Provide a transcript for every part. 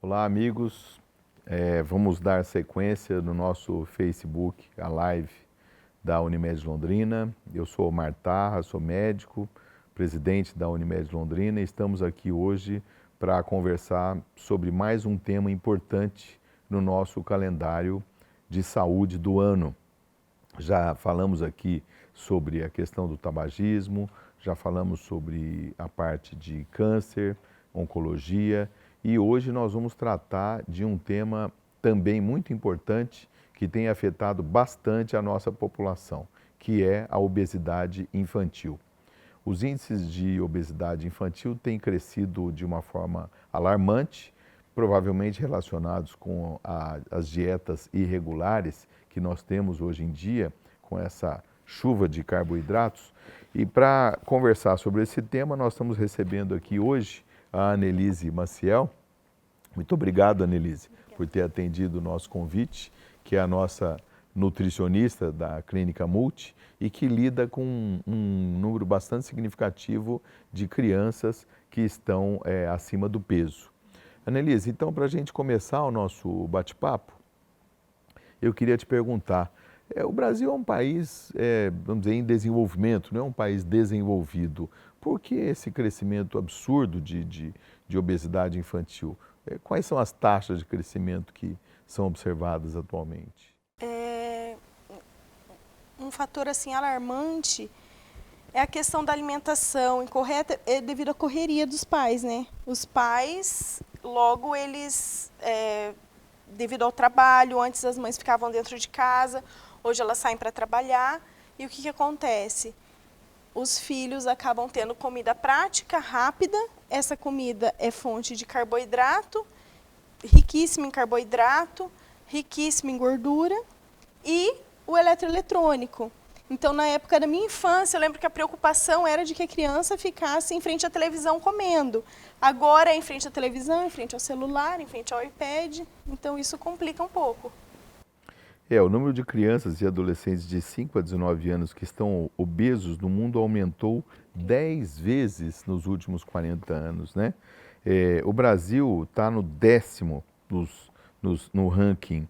Olá, amigos. Vamos dar sequência no nosso Facebook, a live da Unimed Londrina. Eu sou o Omar Tarra, sou médico, presidente da Unimed Londrina e estamos aqui hoje para conversar sobre mais um tema importante no nosso calendário de saúde do ano. Já falamos aqui sobre a questão do tabagismo, já falamos sobre a parte de câncer, oncologia e hoje nós vamos tratar de um tema também muito importante que tem afetado bastante a nossa população, que é a obesidade infantil. Os índices de obesidade infantil têm crescido de uma forma alarmante, provavelmente relacionados com as dietas irregulares que nós temos hoje em dia, com essa chuva de carboidratos. E para conversar sobre esse tema, nós estamos recebendo aqui hoje a Anelise Maciel. Muito obrigado, Anelise, por ter atendido o nosso convite, que é a nossa nutricionista da Clínica Multi e que lida com um número bastante significativo de crianças que estão acima do peso. Anelise, então, para a gente começar o nosso bate-papo, eu queria te perguntar, o Brasil é um país, vamos dizer, em desenvolvimento, não é um país desenvolvido. Por que esse crescimento absurdo de obesidade infantil? Quais são as taxas de crescimento que são observadas atualmente? Um fator assim alarmante é a questão da alimentação incorreta devido à correria dos pais, né? Os pais, logo eles, devido ao trabalho, antes as mães ficavam dentro de casa, hoje elas saem para trabalhar e o que acontece? Os filhos acabam tendo comida prática, rápida, essa comida é fonte de carboidrato, riquíssima em carboidrato, riquíssima em gordura e o eletroeletrônico. Então, na época da minha infância, eu lembro que a preocupação era de que a criança ficasse em frente à televisão comendo. Agora é em frente à televisão, em frente ao celular, em frente ao iPad, então isso complica um pouco. O número de crianças e adolescentes de 5 a 19 anos que estão obesos no mundo aumentou 10 vezes nos últimos 40 anos, né? O Brasil está no 10º no ranking.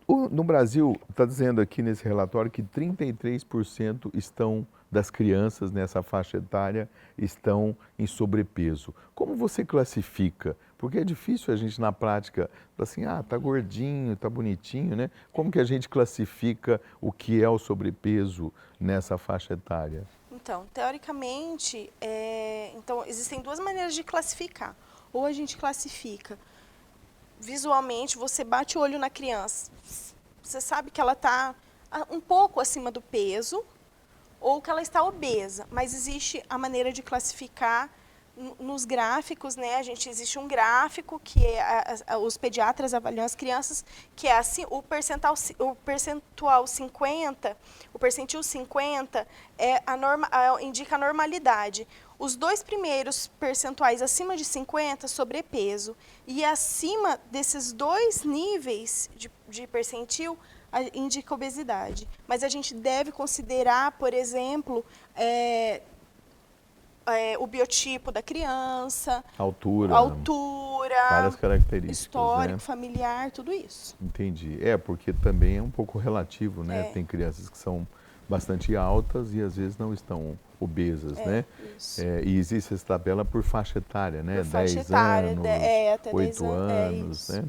No Brasil, está dizendo aqui nesse relatório que 33% das crianças nessa faixa etária estão em sobrepeso. Como você classifica? Porque é difícil a gente na prática falar assim, tá gordinho, tá bonitinho, né? Como que a gente classifica o que é o sobrepeso nessa faixa etária? Então, teoricamente, existem duas maneiras de classificar. Ou a gente classifica visualmente, você bate o olho na criança, você sabe que ela está um pouco acima do peso ou que ela está obesa, mas existe a maneira de classificar nos gráficos, né? Existe um gráfico que os pediatras avaliam as crianças, que é assim, o percentual 50, o percentil 50 indica a normalidade. Os dois primeiros percentuais acima de 50, sobrepeso, e acima desses dois níveis de percentil, indica obesidade. Mas a gente deve considerar, por exemplo, o biotipo da criança, Altura, várias características, histórico, né? familiar, tudo isso. Entendi. Porque também é um pouco relativo, né? Tem crianças que são bastante altas e às vezes não estão obesas, né? Isso. E existe essa tabela por faixa etária, né? Por faixa 10 etária, anos, até 8 10 anos, né?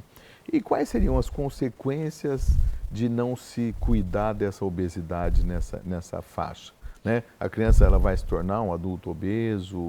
E quais seriam as consequências de não se cuidar dessa obesidade nessa faixa, né? A criança ela vai se tornar um adulto obeso?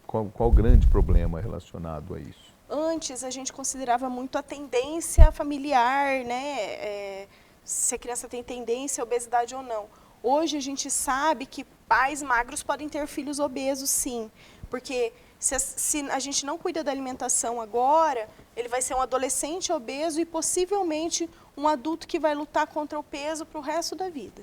Qual o grande problema relacionado a isso? Antes a gente considerava muito a tendência familiar, né? Se a criança tem tendência à obesidade ou não. Hoje a gente sabe que pais magros podem ter filhos obesos, sim. Porque se a gente não cuida da alimentação agora, ele vai ser um adolescente obeso e possivelmente um adulto que vai lutar contra o peso para o resto da vida.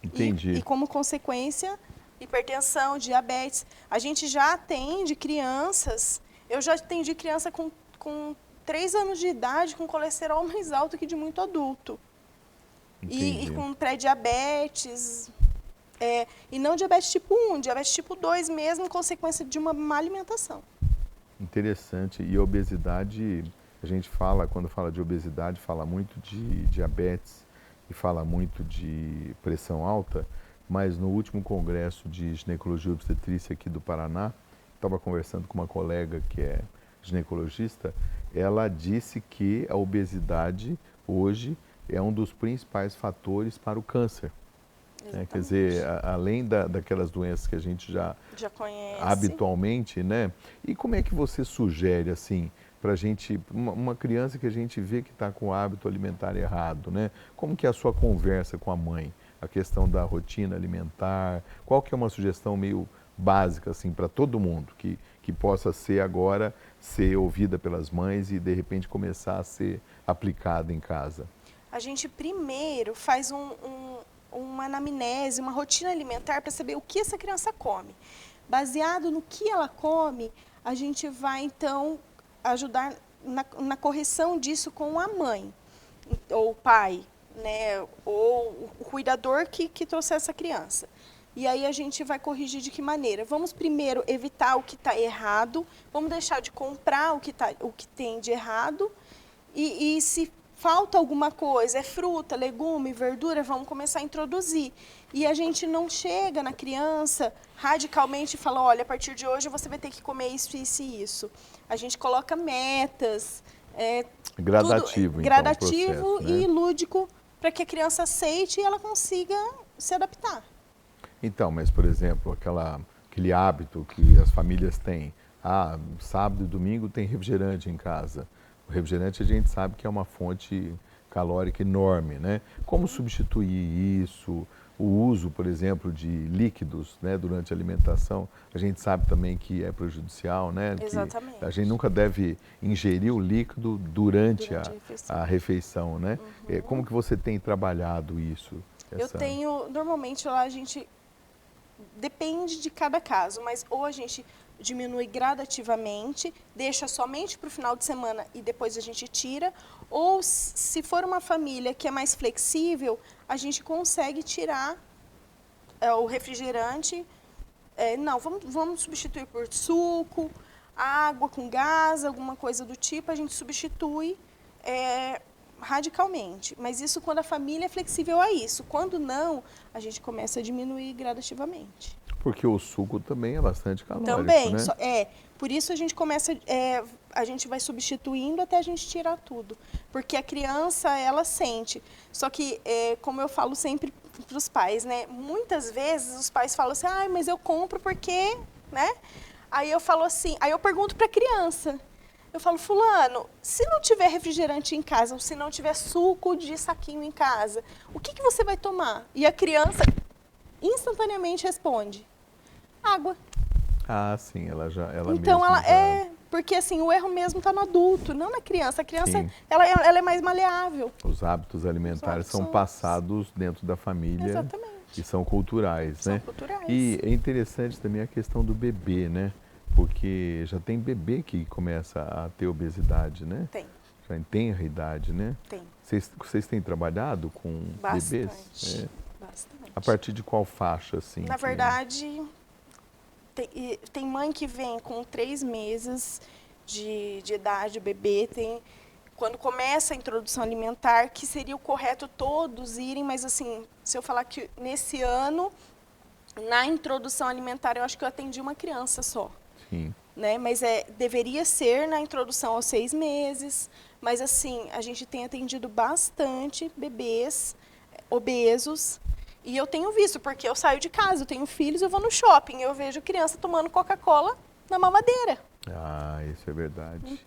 Entendi. E como consequência, hipertensão, diabetes. A gente já atende crianças, eu já atendi criança com 3 anos de idade com colesterol mais alto que de muito adulto. E com pré-diabetes, e não diabetes tipo 1, diabetes tipo 2 mesmo, consequência de uma má alimentação. Interessante. E a obesidade, a gente fala, quando fala de obesidade, fala muito de diabetes e fala muito de pressão alta, mas no último congresso de ginecologia e obstetrícia aqui do Paraná, estava conversando com uma colega que é ginecologista, ela disse que a obesidade hoje é um dos principais fatores para o câncer. Né? Quer dizer, além daquelas doenças que a gente já conhece habitualmente, né? E como é que você sugere, assim, para a gente, uma criança que a gente vê que está com o hábito alimentar errado, né? Como que é a sua conversa com a mãe? A questão da rotina alimentar, qual que é uma sugestão meio básica, assim, para todo mundo, que possa ser agora, ser ouvida pelas mães e, de repente, começar a ser aplicada em casa? A gente primeiro faz uma anamnese, uma rotina alimentar para saber o que essa criança come. Baseado no que ela come, a gente vai, então, ajudar na correção disso com a mãe, ou o pai, né, ou o cuidador que trouxe essa criança. E aí a gente vai corrigir de que maneira? Vamos primeiro evitar o que está errado, vamos deixar de comprar o que tem de errado, e se falta alguma coisa, é fruta, legume, verdura, vamos começar a introduzir. E a gente não chega na criança radicalmente e fala, olha, a partir de hoje você vai ter que comer isso, isso e isso. A gente coloca metas, Gradativo, gradativo então, o processo, e né? lúdico para que a criança aceite e ela consiga se adaptar. Então, mas, por exemplo, aquele hábito que as famílias têm, sábado e domingo tem refrigerante em casa. O refrigerante a gente sabe que é uma fonte calórica enorme, né? Como substituir isso? O uso, por exemplo, de líquidos, né, durante a alimentação, a gente sabe também que é prejudicial, né? Exatamente. Que a gente nunca deve ingerir o líquido durante a a refeição, né? Como que você tem trabalhado isso? Eu tenho, normalmente lá a gente, depende de cada caso, mas ou a gente diminui gradativamente, deixa somente para o final de semana e depois a gente tira, ou se for uma família que é mais flexível, a gente consegue tirar o refrigerante. Não, vamos substituir por suco, água com gás, alguma coisa do tipo, a gente substitui radicalmente. Mas isso quando a família é flexível a isso. Quando não, a gente começa a diminuir gradativamente. Porque o suco também é bastante calórico, Também, né? por isso a gente começa, a gente vai substituindo até a gente tirar tudo. Porque a criança, ela sente. Só que, como eu falo sempre para os pais, né? Muitas vezes os pais falam assim, mas eu compro porque, né? Aí eu falo assim, aí eu pergunto para a criança. Eu falo, fulano, se não tiver refrigerante em casa, ou se não tiver suco de saquinho em casa, o que você vai tomar? E a criança instantaneamente responde, água. Sim, ela Então, mesma porque assim, o erro mesmo está no adulto, não na criança. A criança, ela é mais maleável. Os hábitos alimentares são passados dentro da família. Exatamente. E são culturais, né? São culturais. E é interessante também a questão do bebê, né? Porque já tem bebê que começa a ter obesidade, né? Tem. Já tem a idade, né? Tem. Vocês têm trabalhado com bebês? Bastante. A partir de qual faixa, assim? Na verdade, tem mãe que vem com 3 meses de idade, o bebê tem... Quando começa a introdução alimentar, que seria o correto todos irem, mas assim, se eu falar que nesse ano, na introdução alimentar, eu acho que eu atendi uma criança só. Sim. Né? Mas deveria ser na introdução aos 6 meses, mas assim, a gente tem atendido bastante bebês obesos, e eu tenho visto, porque eu saio de casa, eu tenho filhos, eu vou no shopping, eu vejo criança tomando Coca-Cola na mamadeira. Isso é verdade.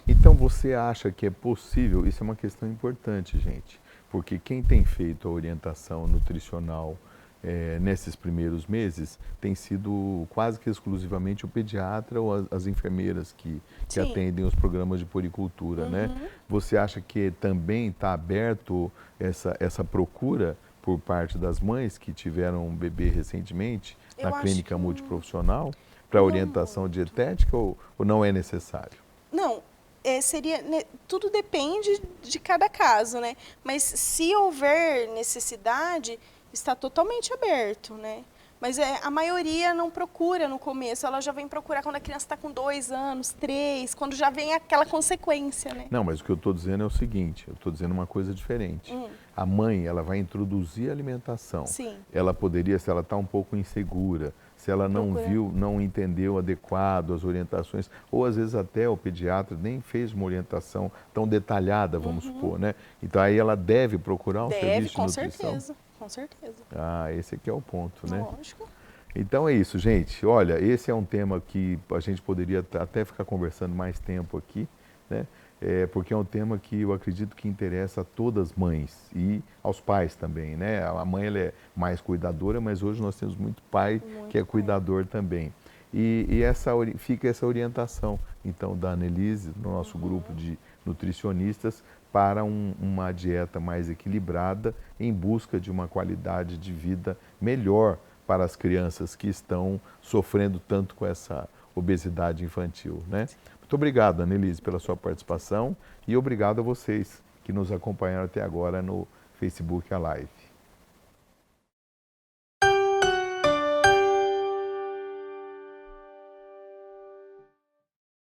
Então você acha que é possível, isso é uma questão importante, gente, porque quem tem feito a orientação nutricional nesses primeiros meses tem sido quase que exclusivamente o pediatra ou as enfermeiras que atendem os programas de puericultura, né? Você acha que também está aberto essa procura por parte das mães que tiveram um bebê recentemente na clínica multiprofissional? Para orientação dietética ou não é necessário? Não, tudo depende de cada caso, né? Mas se houver necessidade, está totalmente aberto, né? Mas a maioria não procura no começo, ela já vem procurar quando a criança está com 2 anos, 3, quando já vem aquela consequência, né? Não, mas o que eu estou dizendo é o seguinte, eu estou dizendo uma coisa diferente. A mãe, ela vai introduzir a alimentação. Sim. Ela poderia, se ela está um pouco insegura, se ela não viu, não entendeu adequado as orientações, ou às vezes até o pediatra nem fez uma orientação tão detalhada, vamos supor, né? Então aí ela deve procurar um serviço de nutrição. Certeza, com certeza. Ah, esse aqui é o ponto, né? Lógico. Então é isso, gente. Olha, esse é um tema que a gente poderia até ficar conversando mais tempo aqui, né? Porque é um tema que eu acredito que interessa a todas as mães e aos pais também, né? A mãe ela é mais cuidadora, mas hoje nós temos muito pai que é cuidador também. E fica essa orientação, então, da Annelise, no nosso grupo de nutricionistas, para uma dieta mais equilibrada em busca de uma qualidade de vida melhor para as crianças que estão sofrendo tanto com essa obesidade infantil, né? Muito obrigado, Annelise, pela sua participação e obrigado a vocês que nos acompanharam até agora no Facebook a Live.